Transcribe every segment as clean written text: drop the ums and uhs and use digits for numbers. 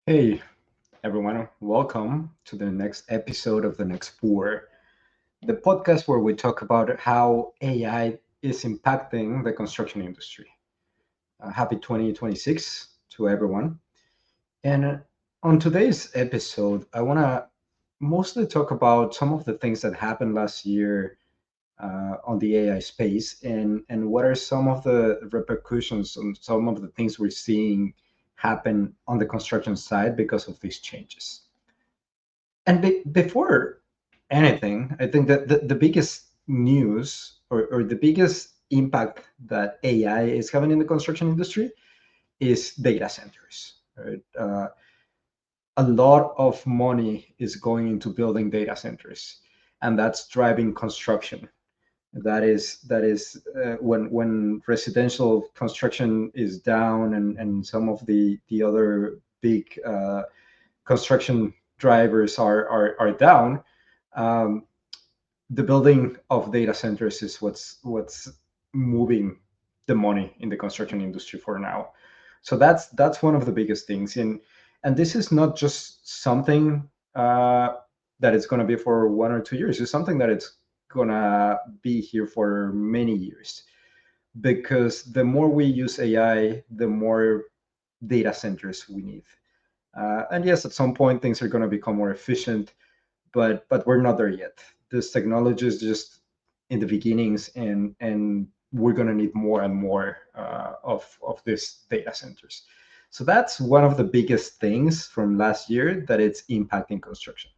Hey, everyone, welcome to the next episode of The Next Four, the podcast where we talk about how AI is impacting the construction industry. Happy 2026 to everyone. And on today's episode, I want to mostly talk about some of the things that happened last year on the AI space and what are some of the repercussions and some of the things we're seeing happen on the construction side because of these changes. And before anything, I think that the biggest news or the biggest impact that AI is having in the construction industry is data centers. Right? A lot of money is going into building data centers, and that's driving construction. That is when residential construction is down and some of the other big construction drivers are down. um, the building of data centers is what's moving the money in the construction industry for now. So that's one of the biggest things. And this is not just something that it's going to be for 1 or 2 years. It's something that it's going to be here for many years, because the more we use AI, the more data centers we need. And yes, at some point things are going to become more efficient, but we're not there yet. This technology is just in the beginnings, and we're going to need more and more of these data centers. So that's one of the biggest things from last year that it's impacting construction.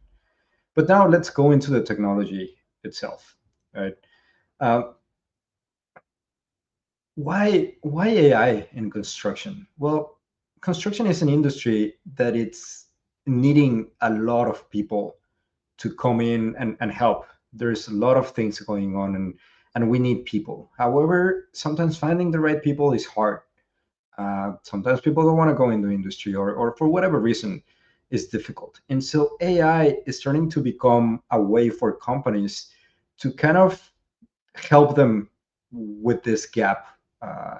But now let's go into the technology itself. Right? Uh, why AI in construction? Well, construction is an industry that it's needing a lot of people to come in and help. There's a lot of things going on, and we need people. However, sometimes finding the right people is hard. Sometimes people don't want to go into industry, or for whatever reason, is difficult. And so AI is starting to become a way for companies to kind of help them with this gap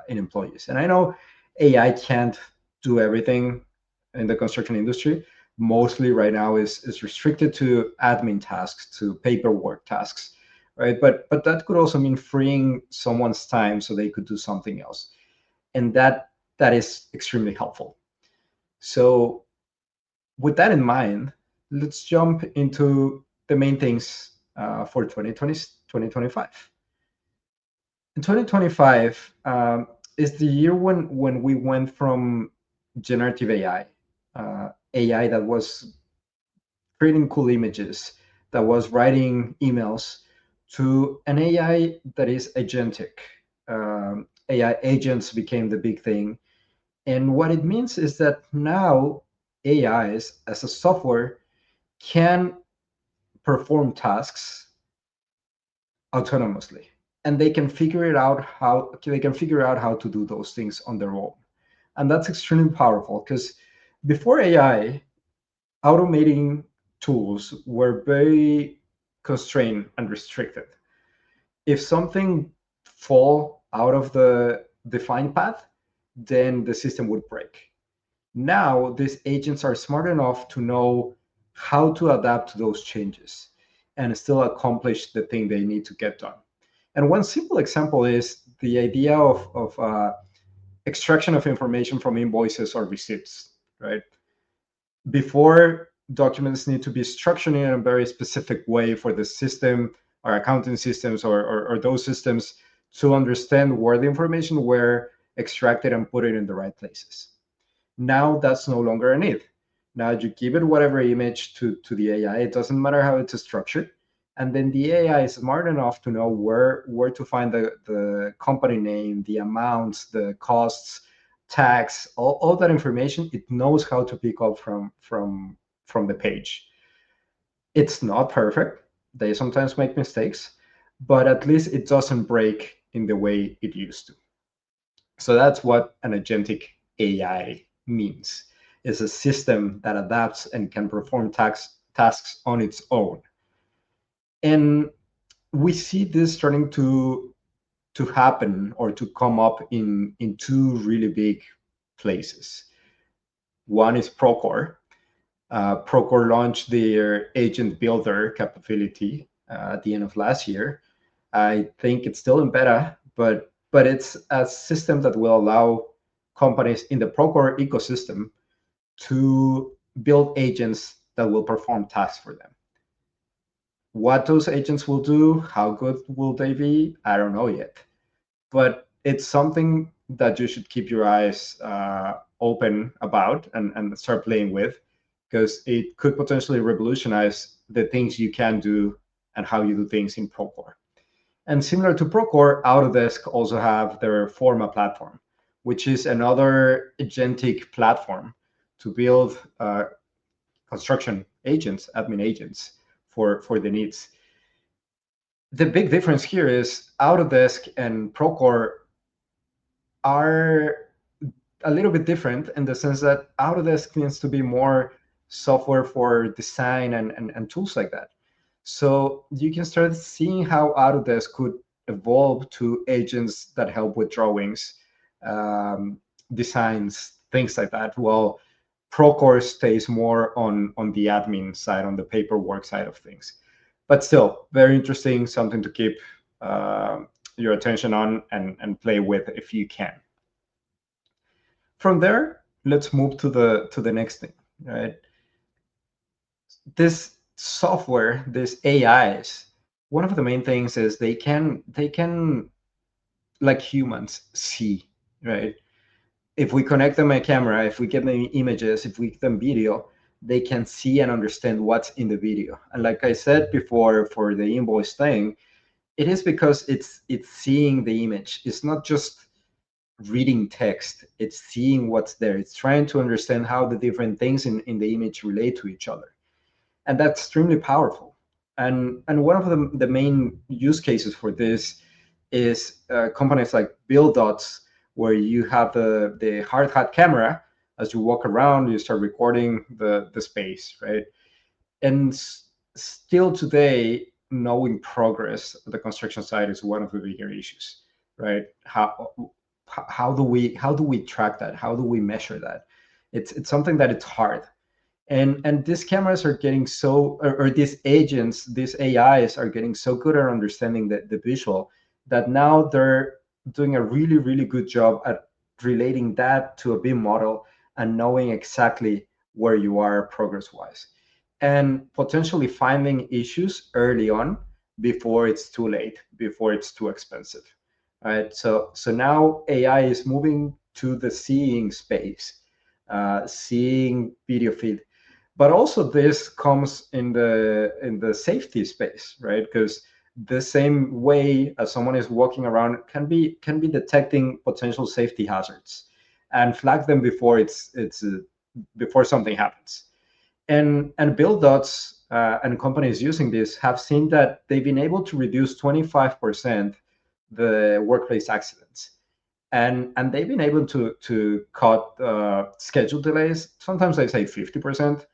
in employees. And I know AI can't do everything in the construction industry. Mostly right now is restricted to admin tasks, to paperwork tasks, right? But that could also mean freeing someone's time so they could do something else, and that is extremely helpful. So with that in mind, let's jump into the main things for 2025. In 2025 is the year when we went from generative AI, AI that was creating cool images, that was writing emails, to an AI that is agentic. AI agents became the big thing. And what it means is that now AIs as a software can perform tasks autonomously, and they can figure out how to do those things on their own. And that's extremely powerful, because before AI, automating tools were very constrained and restricted. If something fall out of the defined path, then the system would break. Now these agents are smart enough to know how to adapt to those changes and still accomplish the thing they need to get done. And one simple example is the idea of extraction of information from invoices or receipts, right? Before, documents need to be structured in a very specific way for the system or accounting systems, or those systems, to understand where the information were extracted and put it in the right places. Now that's no longer a need. Now you give it whatever image to the AI. It doesn't matter how it's structured. And then the AI is smart enough to know where to find the company name, the amounts, the costs, tax, all that information. It knows how to pick up from the page. It's not perfect. They sometimes make mistakes, but at least it doesn't break in the way it used to. So that's what an agentic AI means. It's a system that adapts and can perform tasks on its own. And we see this starting to happen or to come up in two really big places. One is Procore. Procore launched their agent builder capability at the end of last year. I think it's still in beta, but it's a system that will allow companies in the Procore ecosystem to build agents that will perform tasks for them. What those agents will do, how good will they be, I don't know yet. But it's something that you should keep your eyes open about and start playing with, because it could potentially revolutionize the things you can do and how you do things in Procore. And similar to Procore, Autodesk also have their Forma platform, which is another agentic platform to build construction agents, admin agents for the needs. The big difference here is Autodesk and Procore are a little bit different in the sense that Autodesk tends to be more software for design and tools like that. So you can start seeing how Autodesk could evolve to agents that help with drawings, designs, things like that. While Procore stays more on the admin side, on the paperwork side of things. But still, very interesting, something to keep your attention on and play with if you can. From there, let's move to the next thing, right? This software, this AIs, one of the main things is they can like humans see, right? If we connect them a camera, if we give them images, if we give them video, they can see and understand what's in the video. And like I said before, for the invoice thing, it is because it's seeing the image. It's not just reading text, it's seeing what's there. It's trying to understand how the different things in the image relate to each other. And that's extremely powerful. And one of the main use cases for this is companies like BuildDots, where you have the hard hat camera. As you walk around, you start recording the space, right? And still today, knowing progress at the construction site is one of the bigger issues, right? How do we track that? How do we measure that? It's something that it's hard. And these cameras are getting so, or these agents, these AIs are getting so good at understanding the visual, that now they're doing a really, really good job at relating that to a BIM model and knowing exactly where you are progress wise, and potentially finding issues early on before it's too late, before it's too expensive. All right. So now AI is moving to the seeing space, seeing video feed, but also this comes in the safety space, right? Because the same way as someone is walking around can be detecting potential safety hazards and flag them before before something happens. And BuildDots and companies using this have seen that they've been able to reduce 25% the workplace accidents, and they've been able to cut schedule delays. Sometimes they say 50%.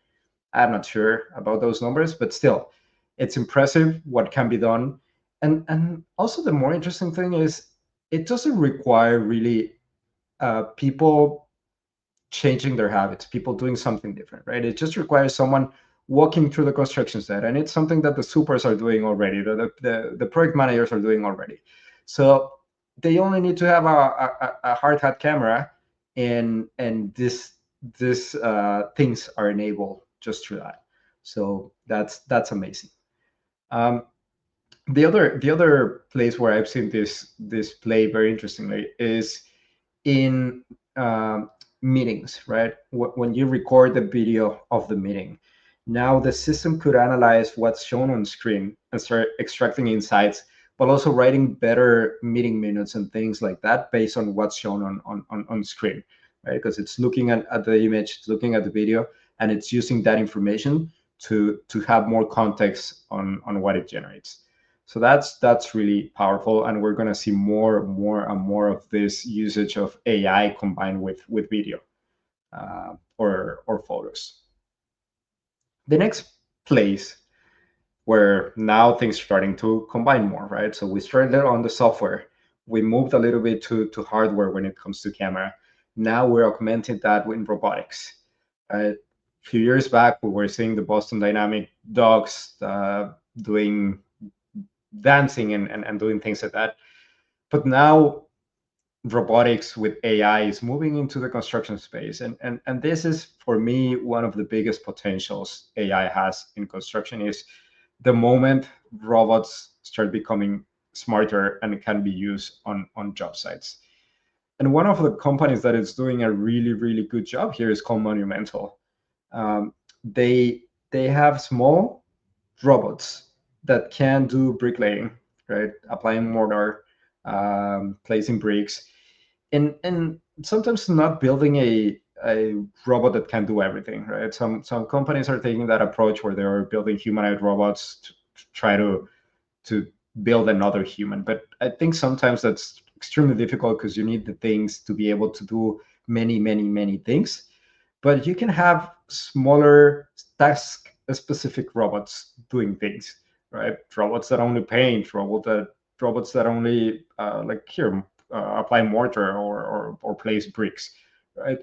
I'm not sure about those numbers, but still, it's impressive what can be done. And also the more interesting thing is it doesn't require really people changing their habits, people doing something different, right? It just requires someone walking through the construction site, and it's something that the supers are doing already, the project managers are doing already. So they only need to have a hard hat camera, and this things are enabled just through that. So that's amazing. Um, the other place where I've seen this play very interestingly is in meetings, right? When you record the video of the meeting, now the system could analyze what's shown on screen and start extracting insights, but also writing better meeting minutes and things like that based on what's shown on screen, right? Because it's looking at the image, it's looking at the video, and it's using that information to have more context on what it generates. So that's really powerful, and we're going to see more and more of this usage of AI combined with video or photos. The next place where now things are starting to combine more, right? So we started on the software, we moved a little bit to hardware when it comes to camera. Now we're augmenting that in robotics. A few years back, we were seeing the Boston Dynamic dogs doing dancing and doing things like that. But now robotics with AI is moving into the construction space. And this is, for me, one of the biggest potentials AI has in construction is the moment robots start becoming smarter and can be used on job sites. And one of the companies that is doing a really, really good job here is called Monumental. Um, they they have small robots that can do bricklaying, right? Applying mortar, placing bricks, and sometimes not building a robot that can do everything, right? Some companies are taking that approach where they're building humanoid robots to try to build another human. But I think sometimes that's extremely difficult because you need the things to be able to do many, many, many things. But you can have smaller task specific robots doing things, right? Robots that only paint, robots that only like here apply mortar or place bricks, right?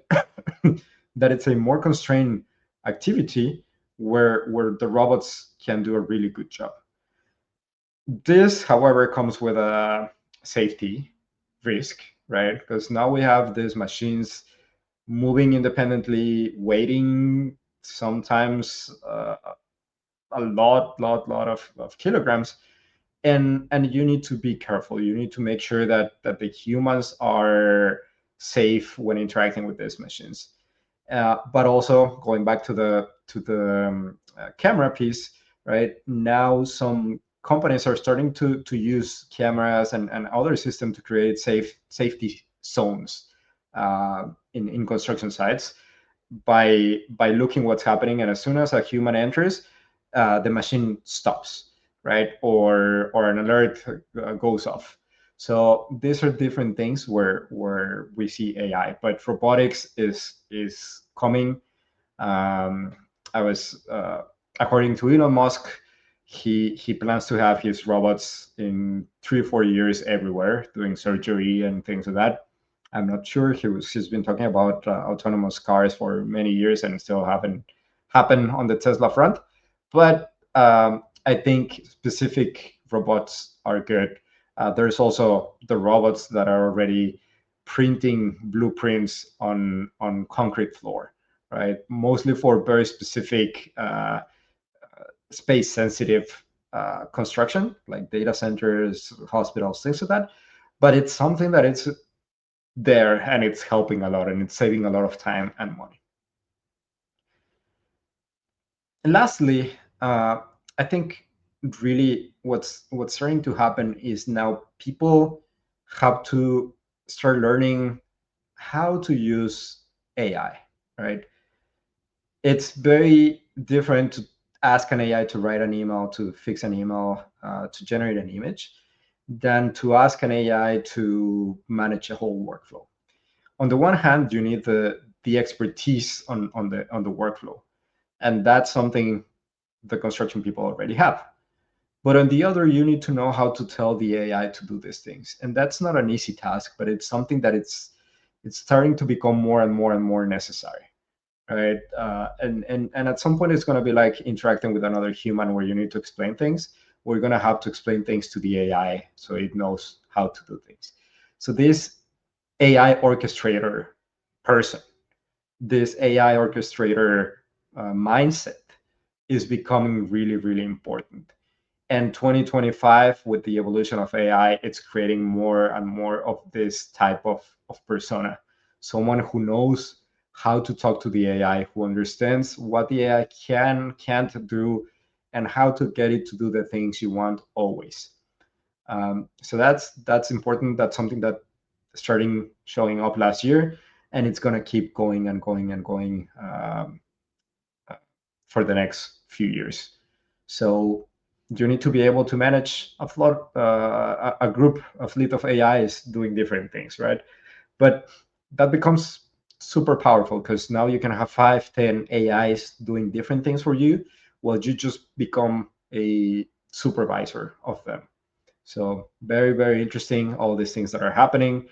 That it's a more constrained activity where the robots can do a really good job. This, however, comes with a safety risk, right? Because now we have these machines moving independently, weighing sometimes a lot of kilograms, and you need to be careful. You need to make sure that the humans are safe when interacting with these machines. But also going back to the camera piece, right? Now some companies are starting to use cameras and other systems to create safety zones in construction sites by looking what's happening, and as soon as a human enters, the machine stops, right? Or an alert goes off. So these are different things where we see AI, but robotics is coming. I was according to Elon Musk, he plans to have his robots in 3 or 4 years everywhere doing surgery and things like that. I'm not sure. He's been talking about autonomous cars for many years and still haven't happened on the Tesla front. But I think specific robots are good. There's also the robots that are already printing blueprints on concrete floor, right? Mostly for very specific space sensitive construction, like data centers, hospitals, things like that. But it's something that it's there and it's helping a lot and it's saving a lot of time and money. And lastly, I think really what's starting to happen is now people have to start learning how to use AI, right? It's very different to ask an AI to write an email, to fix an email, to generate an image, than to ask an AI to manage a whole workflow. On the one hand, you need the expertise on the workflow, and that's something the construction people already have. But on the other, you need to know how to tell the AI to do these things, and that's not an easy task, but it's something that it's starting to become more and more and more necessary, right? And at some point, it's going to be like interacting with another human, where you need to explain things. We're going to have to explain things to the AI so it knows how to do things. So this AI orchestrator person, this AI orchestrator mindset is becoming really, really important. And 2025, with the evolution of AI, it's creating more and more of this type of persona. Someone who knows how to talk to the AI, who understands what the AI can't do, and how to get it to do the things you want always. So that's important. That's something that starting showing up last year, and it's going to keep going and going and going for the next few years. So you need to be able to manage a group, a fleet of AIs doing different things, right? But that becomes super powerful because now you can have 5, 10 AIs doing different things for you, while you just become a supervisor of them. So very, very interesting, all these things that are happening.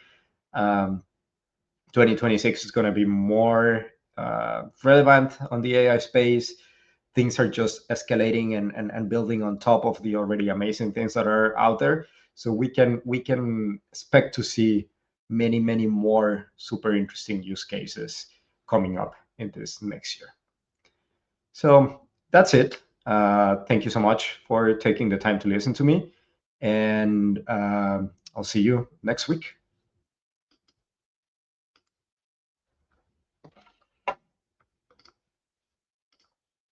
2026 is going to be more relevant on the AI space. Things are just escalating and building on top of the already amazing things that are out there. So we can expect to see many more super interesting use cases coming up in this next year. So that's it. Thank you so much for taking the time to listen to me, and I'll see you next week.